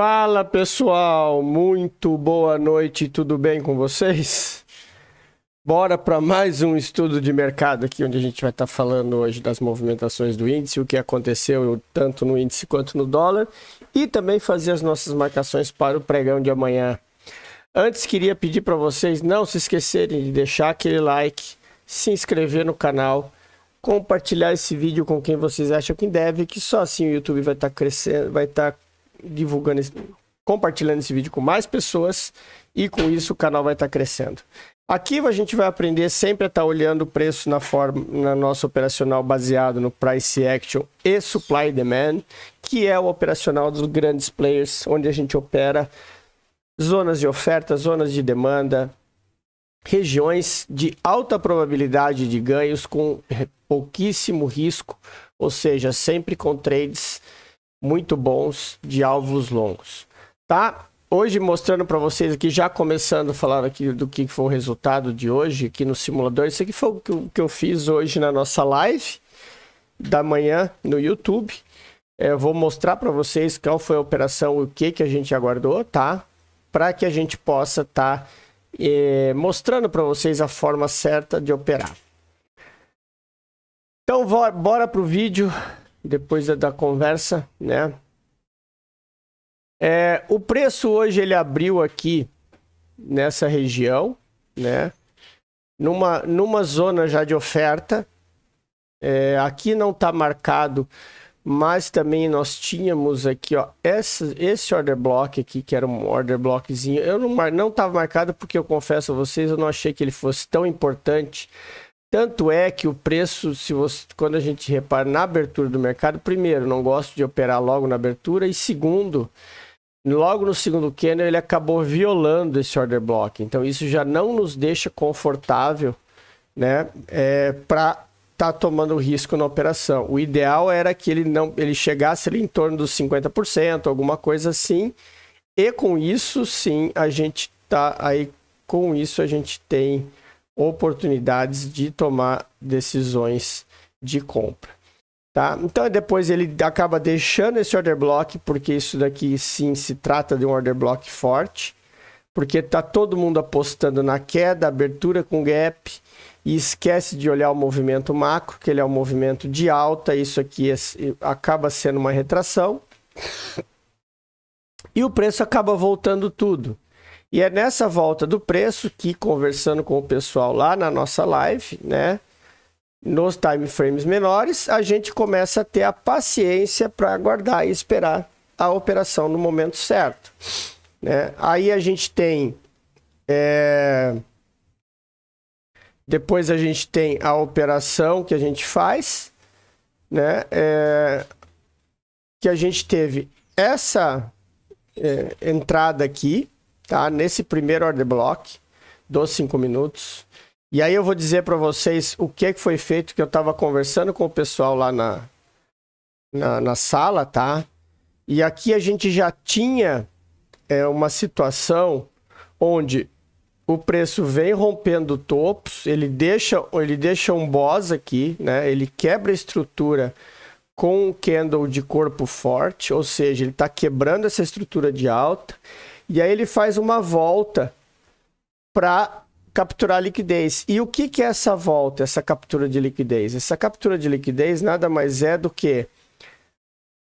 Fala pessoal, muito boa noite, tudo bem com vocês? Bora para mais um estudo de mercado aqui, onde a gente vai estar falando hoje das movimentações do índice, o que aconteceu tanto no índice quanto no dólar, e também fazer as nossas marcações para o pregão de amanhã. Antes, queria pedir para vocês não se esquecerem de deixar aquele like, se inscrever no canal, compartilhar esse vídeo com quem vocês acham que deve, que só assim o YouTube vai estar crescendo, vai estar divulgando, compartilhando esse vídeo com mais pessoas e com isso o canal vai estar crescendo. Aqui a gente vai aprender sempre a estar olhando o preço na nossa operacional baseado no Price Action e Supply Demand, que é o operacional dos grandes players, onde a gente opera zonas de oferta, zonas de demanda, regiões de alta probabilidade de ganhos com pouquíssimo risco, ou seja, sempre com trades muito bons de alvos longos, tá? Hoje mostrando para vocês aqui, já começando a falar aqui do que foi o resultado de hoje aqui no simulador. Isso aqui foi o que eu fiz hoje na nossa live da manhã no YouTube. Eu vou mostrar para vocês qual foi a operação, o que a gente aguardou, tá? Para que a gente possa estar mostrando para vocês a forma certa de operar. Então, bora pro vídeo. Depois da conversa, né? O preço hoje ele abriu aqui nessa região, né? Numa zona já de oferta. Aqui não está marcado, mas também nós tínhamos aqui, ó, esse order block aqui, que era um order blockzinho. Eu não estava marcado porque eu confesso a vocês, eu não achei que ele fosse tão importante. Tanto é que o preço, quando a gente repara na abertura do mercado, primeiro, não gosto de operar logo na abertura, e segundo, logo no segundo candle ele acabou violando esse order block. Então isso já não nos deixa confortável, né, para estar tomando risco na operação. O ideal era que ele chegasse ali em torno dos 50%, alguma coisa assim, e com isso sim a gente tá aí, com isso a gente tem oportunidades de tomar decisões de compra, tá? Então depois ele acaba deixando esse order block, porque isso daqui sim se trata de um order block forte, porque tá todo mundo apostando na queda, abertura com gap, e esquece de olhar o movimento macro, que ele é um movimento de alta. Isso aqui acaba sendo uma retração e o preço acaba voltando tudo. E é nessa volta do preço que, conversando com o pessoal lá na nossa live, né, nos time frames menores, a gente começa a ter a paciência para aguardar e esperar a operação no momento certo, né? Aí a gente tem... Depois a gente tem a operação que a gente faz, né? Que a gente teve essa entrada aqui, tá? Nesse primeiro order block dos 5 minutos. E aí eu vou dizer para vocês o que foi feito, que eu estava conversando com o pessoal lá na sala, tá? E aqui a gente já tinha uma situação onde o preço vem rompendo topos, ele deixa um boss aqui, né? Ele quebra a estrutura com um candle de corpo forte, ou seja, ele está quebrando essa estrutura de alta. E aí ele faz uma volta para capturar liquidez. E o que é essa volta, essa captura de liquidez? Essa captura de liquidez nada mais é do que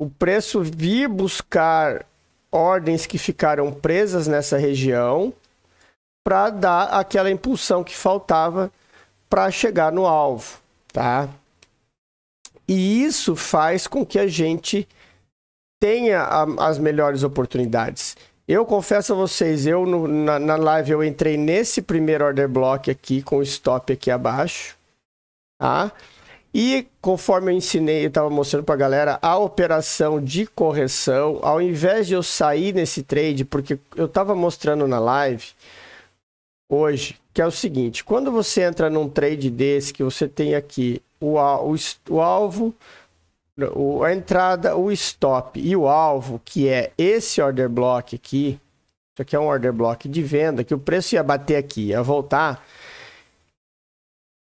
o preço vir buscar ordens que ficaram presas nessa região para dar aquela impulsão que faltava para chegar no alvo, tá? E isso faz com que a gente tenha as melhores oportunidades. Eu confesso a vocês, na live eu entrei nesse primeiro order block aqui, com o stop aqui abaixo, tá? E conforme eu ensinei, eu estava mostrando para a galera, a operação de correção, ao invés de eu sair nesse trade, porque eu estava mostrando na live hoje, que é o seguinte: quando você entra num trade desse, que você tem aqui o alvo, a entrada, o stop e o alvo, que é esse order block aqui. Isso aqui é um order block de venda, que o preço ia bater aqui, ia voltar.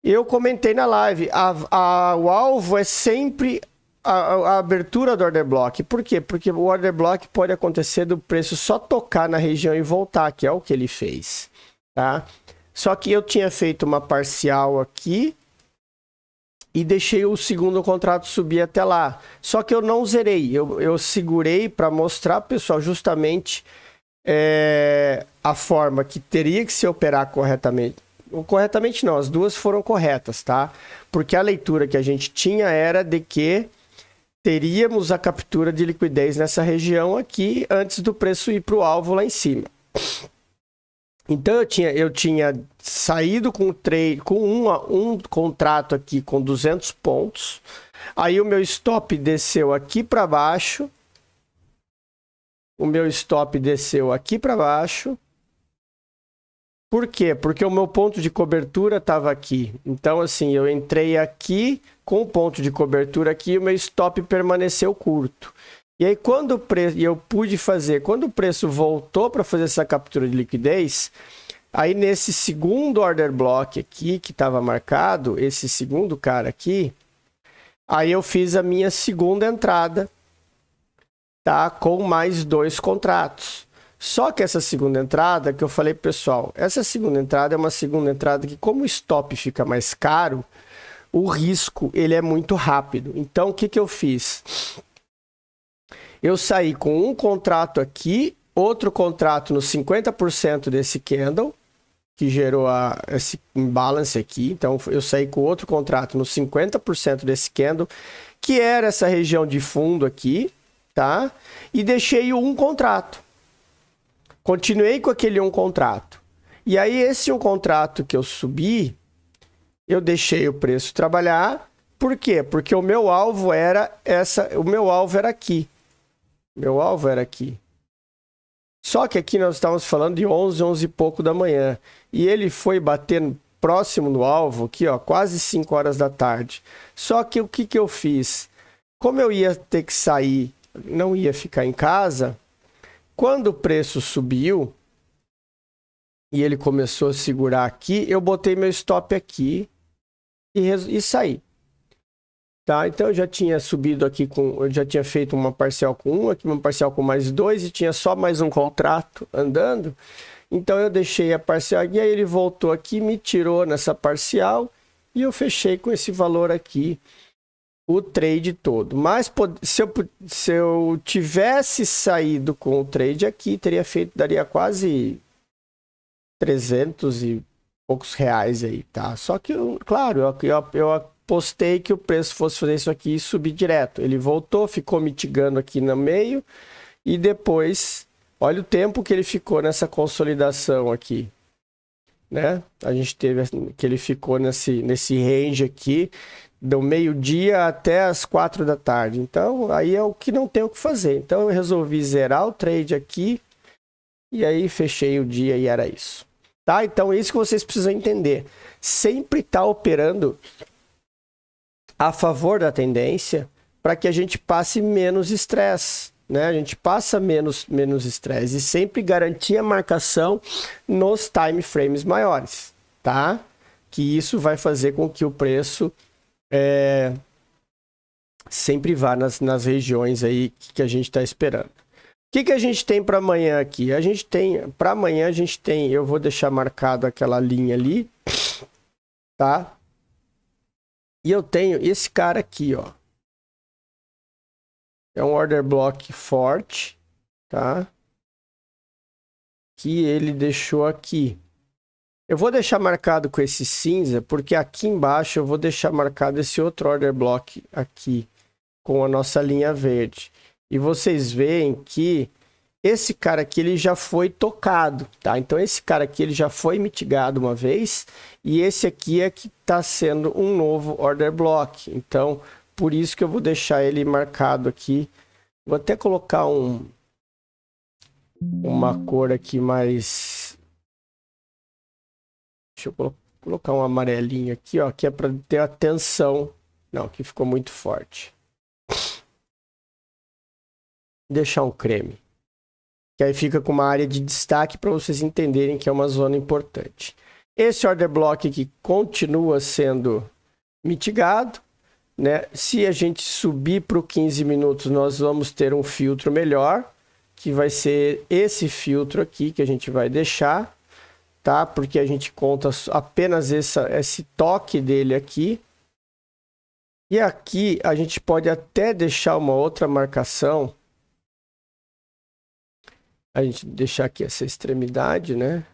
Eu comentei na live, o alvo é sempre a abertura do order block. Por quê? Porque o order block pode acontecer do preço só tocar na região e voltar, que é o que ele fez, tá? Só que eu tinha feito uma parcial aqui e deixei o segundo contrato subir até lá. Só que eu não zerei, eu segurei para mostrar, pessoal, justamente a forma que teria que se operar corretamente. Corretamente não, as duas foram corretas, tá? Porque a leitura que a gente tinha era de que teríamos a captura de liquidez nessa região aqui antes do preço ir para o alvo lá em cima. Então eu tinha saído com um contrato aqui com 200 pontos. Aí o meu stop desceu aqui para baixo. O meu stop desceu aqui para baixo. Por quê? Porque o meu ponto de cobertura estava aqui. Então, assim, eu entrei aqui com o ponto de cobertura aqui e o meu stop permaneceu curto. E aí, quando o preço, e eu pude fazer, quando o preço voltou para fazer essa captura de liquidez, aí nesse segundo order block aqui, que estava marcado, esse segundo cara aqui, aí eu fiz a minha segunda entrada, tá? Com mais 2 contratos. Só que essa segunda entrada, que eu falei, pessoal, essa segunda entrada é uma segunda entrada que, como o stop fica mais caro, o risco ele é muito rápido. Então, o que que eu fiz? Eu saí com um contrato aqui, outro contrato no 50% desse candle, que gerou esse imbalance aqui. Então, eu saí com outro contrato no 50% desse candle, que era essa região de fundo aqui, tá? E deixei um contrato. Continuei com aquele um contrato. E aí, esse um contrato que eu subi, eu deixei o preço trabalhar. Por quê? Porque o meu alvo era aqui. Meu alvo era aqui. Só que aqui nós estávamos falando de 11 e pouco da manhã. E ele foi batendo próximo no alvo, aqui, ó, quase 5 horas da tarde. Só que o que que eu fiz? Como eu ia ter que sair, não ia ficar em casa, quando o preço subiu e ele começou a segurar aqui, eu botei meu stop aqui e saí. Tá? Então eu já tinha subido aqui eu já tinha feito uma parcial com um, aqui uma parcial com mais 2 e tinha só mais um contrato andando. Então eu deixei a parcial e aí ele voltou aqui, me tirou nessa parcial e eu fechei com esse valor aqui o trade todo. Mas se eu tivesse saído com o trade aqui, daria quase 300 e poucos reais aí, tá? Só que, claro, eu apostei que o preço fosse fazer isso aqui e subir direto. Ele voltou, ficou mitigando aqui no meio e depois, olha o tempo que ele ficou nessa consolidação aqui, né? A gente teve que ele ficou nesse range aqui do meio-dia até as 4 da tarde. Então, aí é o que não tem o que fazer. Então, eu resolvi zerar o trade aqui e aí fechei o dia e era isso. Tá? Então, é isso que vocês precisam entender. Sempre tá operando a favor da tendência para que a gente passe menos estresse, né? A gente passa menos estresse e sempre garantir a marcação nos time frames maiores, tá? Que isso vai fazer com que o preço sempre vá nas regiões aí que a gente está esperando. O que a gente tem para amanhã aqui? Para amanhã a gente tem, eu vou deixar marcado aquela linha ali, tá? E eu tenho esse cara aqui, ó. É um order block forte, tá? Que ele deixou aqui. Eu vou deixar marcado com esse cinza, porque aqui embaixo eu vou deixar marcado esse outro order block aqui, com a nossa linha verde. E vocês veem que esse cara aqui ele já foi tocado, tá? Então esse cara aqui ele já foi mitigado uma vez e esse aqui é que está sendo um novo order block. Então por isso que eu vou deixar ele marcado aqui. Vou até colocar uma cor aqui mais. Deixa eu colocar um amarelinho aqui, ó, que é para ter atenção. Não, que ficou muito forte. Deixar um creme. Que aí fica com uma área de destaque para vocês entenderem que é uma zona importante. Esse order block aqui continua sendo mitigado. né? Se a gente subir para o 15 minutos, nós vamos ter um filtro melhor, que vai ser esse filtro aqui que a gente vai deixar, tá? Porque a gente conta apenas esse toque dele aqui. E aqui a gente pode até deixar uma outra marcação. A gente deixar aqui essa extremidade, né?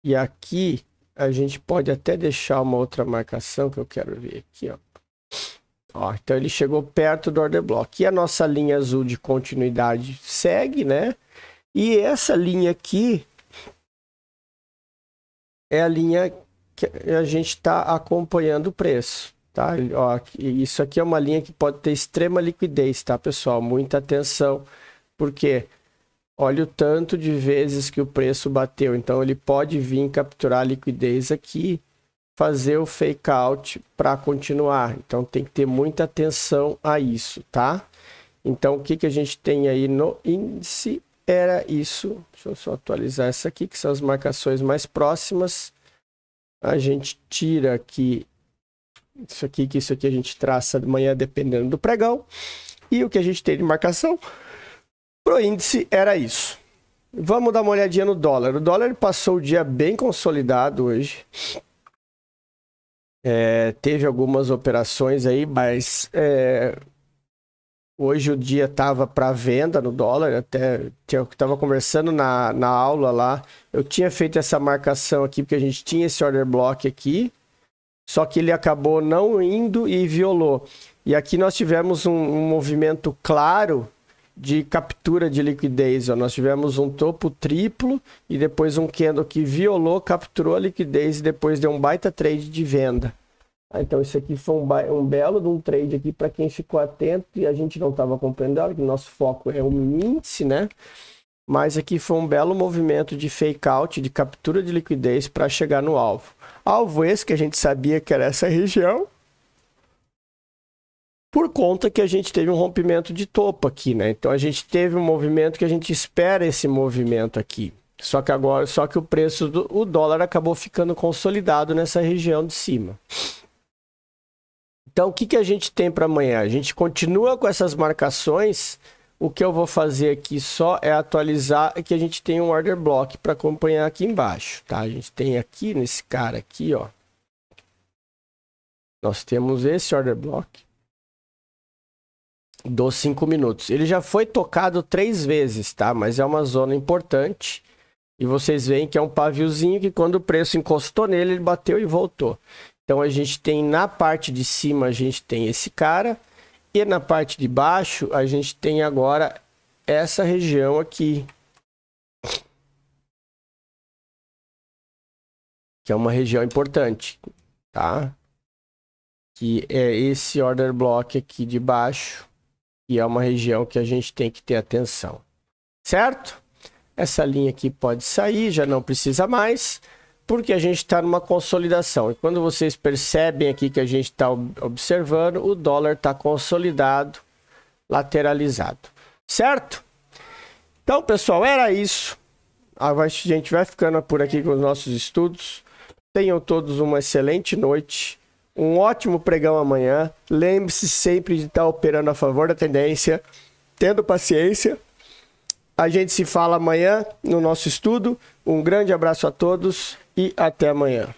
E aqui a gente pode até deixar uma outra marcação que eu quero ver aqui, ó. Ó, então ele chegou perto do order block. E a nossa linha azul de continuidade segue, né? E essa linha aqui é a linha que a gente está acompanhando o preço, tá? Ó, isso aqui é uma linha que pode ter extrema liquidez, tá, pessoal? Muita atenção, porque olha o tanto de vezes que o preço bateu. Então ele pode vir capturar a liquidez aqui, fazer o fake out para continuar. Então tem que ter muita atenção a isso, tá? Então o que a gente tem aí no índice era isso. Deixa eu só atualizar essa aqui, que são as marcações mais próximas. A gente tira aqui isso aqui, que isso aqui a gente traça de manhã dependendo do pregão. E o que a gente tem de marcação pro índice era isso. Vamos dar uma olhadinha no dólar. O dólar passou o dia bem consolidado hoje. Teve algumas operações aí, mas hoje o dia estava para venda no dólar. Até eu estava conversando na aula lá. Eu tinha feito essa marcação aqui, porque a gente tinha esse order block aqui. Só que ele acabou não indo e violou. E aqui nós tivemos um movimento claro de captura de liquidez. Ó. Nós tivemos um topo triplo e depois um candle que violou, capturou a liquidez e depois deu um baita trade de venda. Então isso aqui foi um belo de um trade aqui para quem ficou atento e a gente não estava acompanhando, que nosso foco é o índice, né? Mas aqui foi um belo movimento de fake out, de captura de liquidez para chegar no alvo. Alvo esse que a gente sabia que era essa região, por conta que a gente teve um rompimento de topo aqui, né? Então a gente teve um movimento que a gente espera esse movimento aqui. Só que o preço do dólar acabou ficando consolidado nessa região de cima. Então o que a gente tem para amanhã? A gente continua com essas marcações. O que eu vou fazer aqui só é atualizar que a gente tem um order block para acompanhar aqui embaixo, tá? A gente tem aqui nesse cara aqui, ó. Nós temos esse order block dos 5 minutos. Ele já foi tocado 3 vezes, tá? Mas é uma zona importante. E vocês veem que é um paviozinho que quando o preço encostou nele, ele bateu e voltou. Então a gente tem na parte de cima, a gente tem esse cara. E na parte de baixo, a gente tem agora essa região aqui. Que é uma região importante, tá? Que é esse order block aqui de baixo. E é uma região que a gente tem que ter atenção. Certo? Essa linha aqui pode sair, já não precisa mais. Porque a gente está numa consolidação. E quando vocês percebem aqui que a gente está observando, o dólar está consolidado, lateralizado. Certo? Então, pessoal, era isso. A gente vai ficando por aqui com os nossos estudos. Tenham todos uma excelente noite. Um ótimo pregão amanhã. Lembre-se sempre de estar operando a favor da tendência, tendo paciência. A gente se fala amanhã no nosso estudo. Um grande abraço a todos e até amanhã.